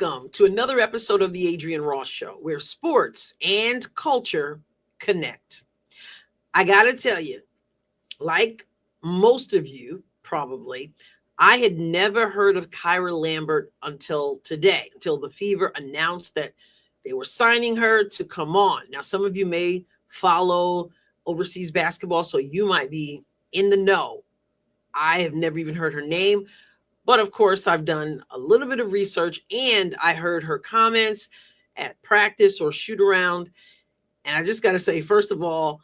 welcome to another episode of the Adrienne Ross Show, where sports and culture connect. I gotta tell you, like most of you probably, I had never heard of Kyra Lambert until today, until the Fever announced that they were signing her to come on. Now, some of you may follow overseas basketball, so you might be in the know. I have never even heard her name. But of course, I've done a little bit of research and I heard her comments at practice or shoot around. And I just got to say, first of all,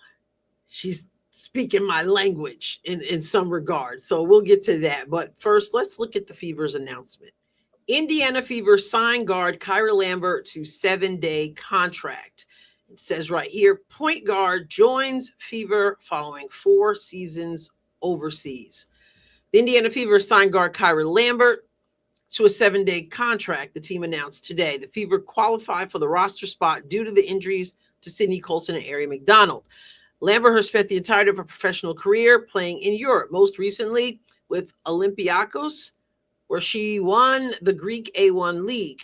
she's speaking my language in some regard. So we'll get to that. But first, let's look at the Fever's announcement. Indiana Fever signed guard Kyra Lambert to 7-day contract. It says right here, point guard joins Fever following 4 seasons overseas. The Indiana Fever signed guard Kyra Lambert to a 7-day contract, the team announced today. The Fever qualified for the roster spot due to the injuries to Signee Colson and Adrienne McDonald. Lambert has spent the entirety of her professional career playing in Europe, most recently with Olympiacos, where she won the Greek A1 League.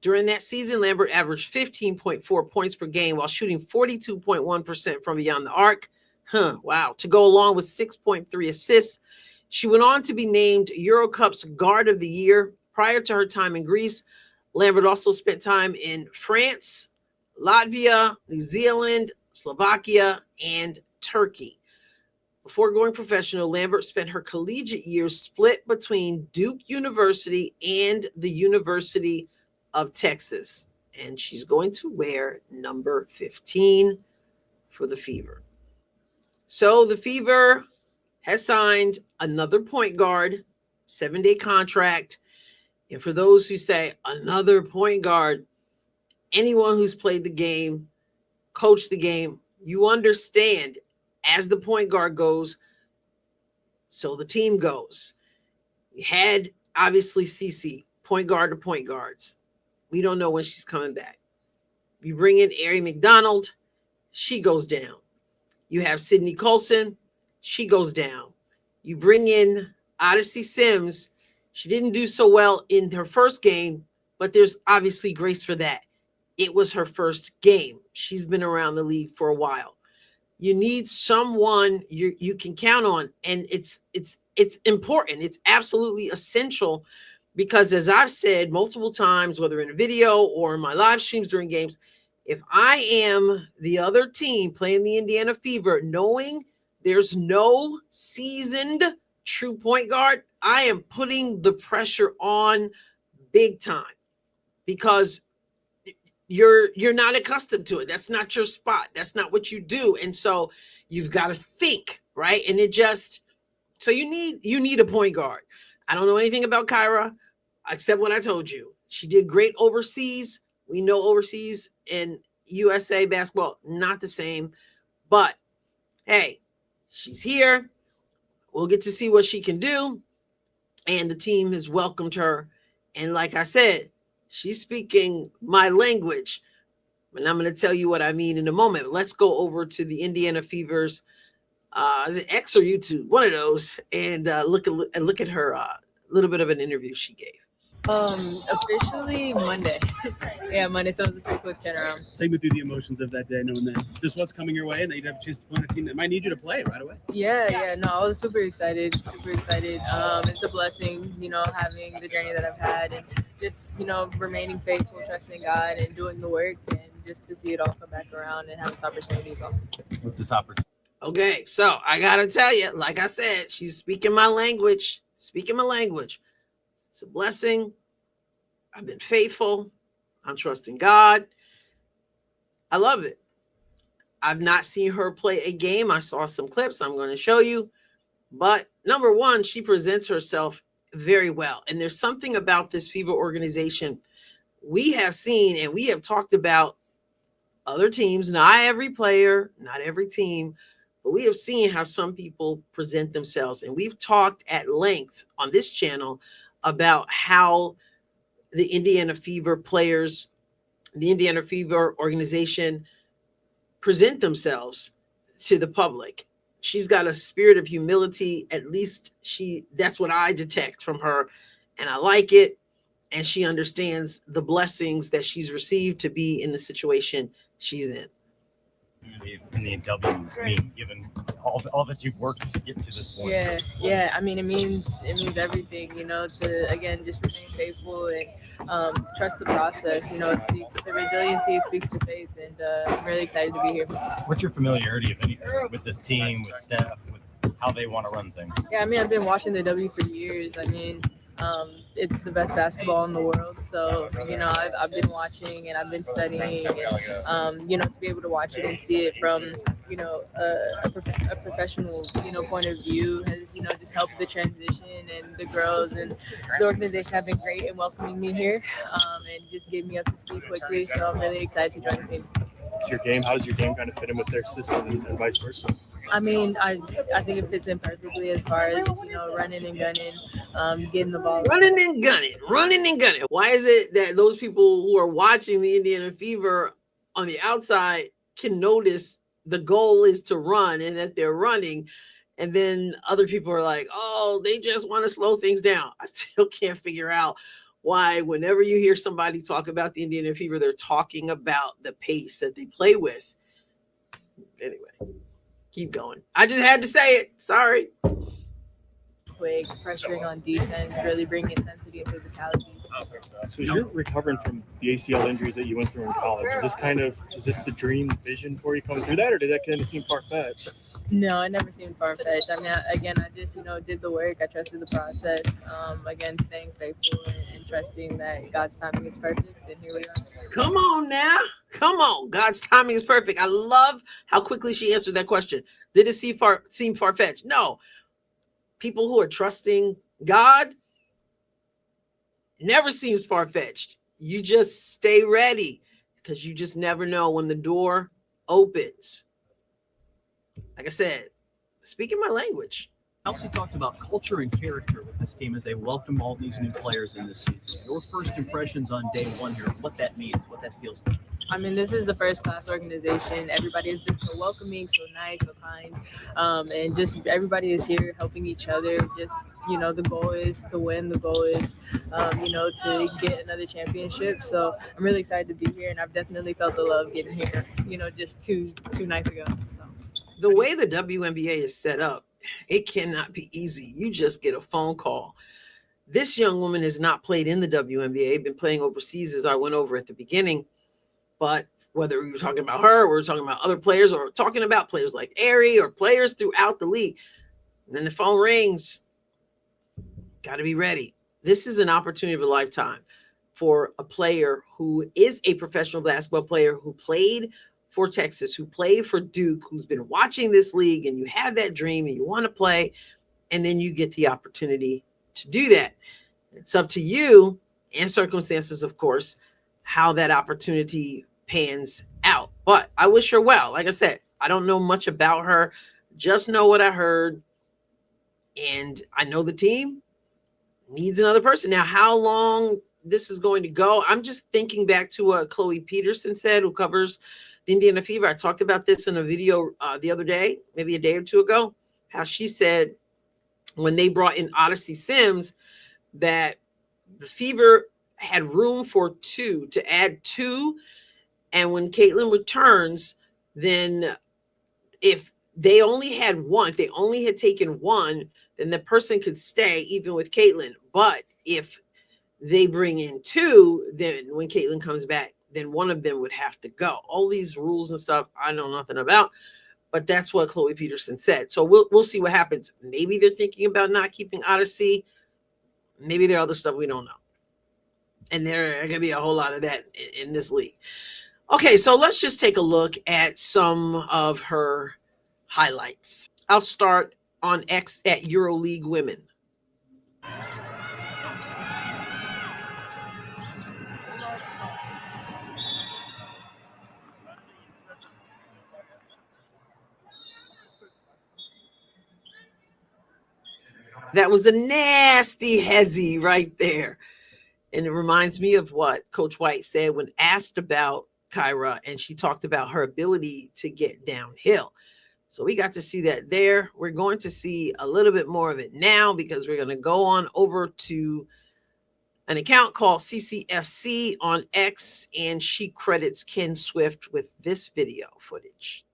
During that season, Lambert averaged 15.4 points per game while shooting 42.1% from beyond the arc. Wow. To go along with 6.3 assists. She went on to be named Eurocup's Guard of the Year. Prior to her time in Greece, Lambert also spent time in France, Latvia, New Zealand, Slovakia, and Turkey. Before going professional, Lambert spent her collegiate years split between Duke University and the University of Texas. And she's going to wear number 15 for the Fever. So the Fever has signed another point guard, 7-day contract. And for those who say another point guard, anyone who's played the game, coached the game, you understand as the point guard goes, so the team goes. We had obviously CC, point guard to point guards. We don't know when she's coming back. You bring in Adrienne McDonald, she goes down. You have Signee Colson, she goes down. You bring in Odyssey Sims. She didn't do so well in her first game, but there's obviously grace for that. It was her first game. She's been around the league for a while. You need someone you can count on, and it's important. It's absolutely essential because, as I've said multiple times, whether in a video or in my live streams during games, if I am the other team playing the Indiana Fever, knowing there's no seasoned true point guard, I am putting the pressure on big time because you're not accustomed to it. That's not your spot. That's not what you do. And so you've got to think, right? And so you need a point guard. I don't know anything about Kyra except what I told you. She did great overseas. We know overseas and USA basketball, not the same, but hey, she's here. We'll get to see what she can do. And the team has welcomed her. And like I said, she's speaking my language. And I'm going to tell you what I mean in a moment. Let's go over to the Indiana Fever's is it X or YouTube? One of those. And look at her little bit of an interview she gave. Officially Monday. Yeah, Monday. So it was a pretty quick turnaround. Take me through the emotions of that day, knowing that this was coming your way and that you'd have a chance to play on a team that might need you to play right away. Yeah. No, I was super excited. It's a blessing, having the journey that I've had and just, remaining faithful, trusting God and doing the work and just to see it all come back around and have this opportunity is awesome. What's this opportunity? Okay, so I got to tell you, like I said, she's speaking my language. It's a blessing. I've been faithful. I'm trusting God. I love it. I've not seen her play a game. I saw some clips I'm going to show you. But number one, she presents herself very well. And there's something about this Fever organization we have seen and we have talked about other teams, not every player, not every team, but we have seen how some people present themselves. And we've talked at length on this channel about how the Indiana Fever players, the Indiana Fever organization present themselves to the public. She's got a spirit of humility. At least that's what I detect from her. And I like it. and she understands the blessings that she's received to be in the situation she's in. In the W mean, given all that you've worked to get to this point. Yeah. I mean, it means everything, to again just remain faithful and trust the process. It speaks to resiliency, it speaks to faith, and I'm really excited to be here. What's your familiarity, if anything, with this team, with Steph, with how they want to run things? Yeah, I mean, I've been watching the W for years. I mean, it's the best basketball in the world. So, I've been watching and I've been studying, and, to be able to watch it and see it from, a professional, point of view has, just helped the transition, and the girls and the organization have been great in welcoming me here, and just getting me up to speed quickly. So I'm really excited to join the team. How does your game kind of fit in with their system and vice versa? I mean, I think it fits in perfectly as far as, running and gunning, getting the ball. Running and gunning. Why is it that those people who are watching the Indiana Fever on the outside can notice the goal is to run and that they're running, and then other people are like, oh, they just want to slow things down? I still can't figure out why whenever you hear somebody talk about the Indiana Fever, they're talking about the pace that they play with. Anyway, keep going. I just had to say it. Sorry. Quick, pressuring on defense, really bringing intensity and physicality. So as you're recovering from the ACL injuries that you went through in college, is this the dream vision for you coming through that, or did that kind of seem far-fetched? No, it never seemed far-fetched. I mean, I just, did the work. I trusted the process. Again, staying faithful and trusting that God's timing is perfect, and here we are. Come on now. Come on. God's timing is perfect. I love how quickly she answered that question. Did it seem far-fetched? No. People who are trusting God, never seems far-fetched. You just stay ready, because you just never know when the door opens. Like I said, speaking my language. I also talked about culture and character with this team as they welcome all these new players in this season. Your first impressions on day one here, what that means, what that feels like. I mean, this is a first-class organization. Everybody has been so welcoming, so nice, so kind, and just everybody is here helping each other. Just, the goal is to win. The goal is, to get another championship. So I'm really excited to be here, and I've definitely felt the love getting here, just two nights ago. So The way the WNBA is set up, it cannot be easy. You just get a phone call. This young woman has not played in the WNBA, been playing overseas, as I went over at the beginning. But whether we were talking about her, or we're talking about other players, or talking about players like Ari or players throughout the league, and then the phone rings, got to be ready. This is an opportunity of a lifetime for a player who is a professional basketball player, who played for Texas, who played for Duke, who's been watching this league, and you have that dream and you want to play, and then you get the opportunity to do that. It's up to you and circumstances, of course, how that opportunity pans out. But I wish her well. Like I said, I don't know much about her, just know what I heard. And I know the team needs another person. Now, how long this is going to go, I'm just thinking back to what Chloe Peterson said, who covers the Indiana Fever. I talked about this in a video the other day, maybe a day or two ago, how she said when they brought in Odyssey Sims that the Fever had room for two, to add two. And when Caitlin returns, then if they only had one, if they only had taken one, then the person could stay even with Caitlin. But if they bring in two, then when Caitlin comes back, then one of them would have to go. All these rules and stuff I know nothing about, but that's what Chloe Peterson said. So we'll see what happens. Maybe they're thinking about not keeping Odyssey. Maybe there are other stuff we don't know. And there are going to be a whole lot of that in this league. Okay, so let's just take a look at some of her highlights. I'll start on X at EuroLeague Women. That was a nasty hezzy right there. And it reminds me of what Coach White said when asked about Kyra, and she talked about her ability to get downhill. So we got to see that there. We're going to see a little bit more of it now, because we're going to go on over to an account called CCFC on X, and she credits Ken Swift with this video footage.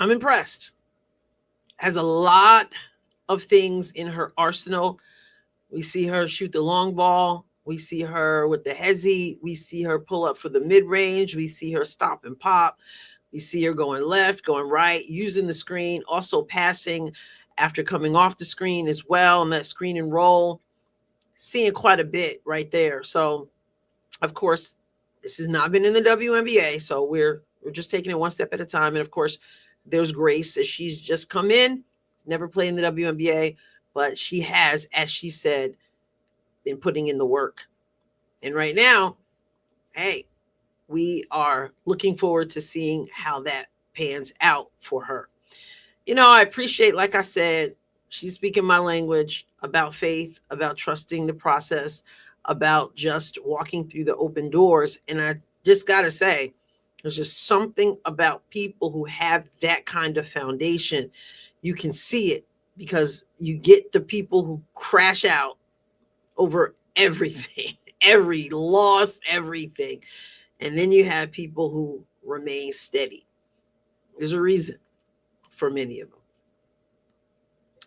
I'm impressed. Has a lot of things in her arsenal. We see her shoot the long ball. We see her with the hezzy. We see her pull up for the mid-range. We see her stop and pop. We see her going left, going right, using the screen, also passing after coming off the screen as well, and that screen and roll. Seeing quite a bit right there. So, of course, this has not been in the WNBA, so we're just taking it one step at a time. And, of course, there's Grace, as she's just come in, never played in the WNBA, but she has, as she said, been putting in the work. And right now, hey, we are looking forward to seeing how that pans out for her. You know, I appreciate, like I said, she's speaking my language about faith, about trusting the process, about just walking through the open doors. And I just got to say, there's just something about people who have that kind of foundation. You can see it because you get the people who crash out over everything, every loss, everything. And then you have people who remain steady. There's a reason for many of them.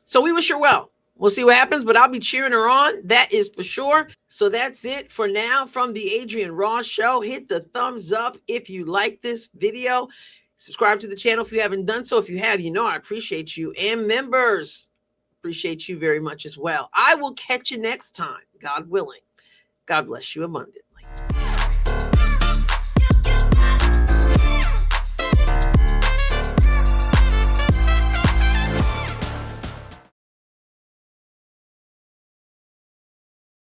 So we wish her well. We'll see what happens, but I'll be cheering her on. That is for sure. So that's it for now from the Adrienne Ross Show. Hit the thumbs up if you like this video. Subscribe to the channel if you haven't done so. If you have, you know I appreciate you. And members, appreciate you very much as well. I will catch you next time, God willing. God bless you abundantly.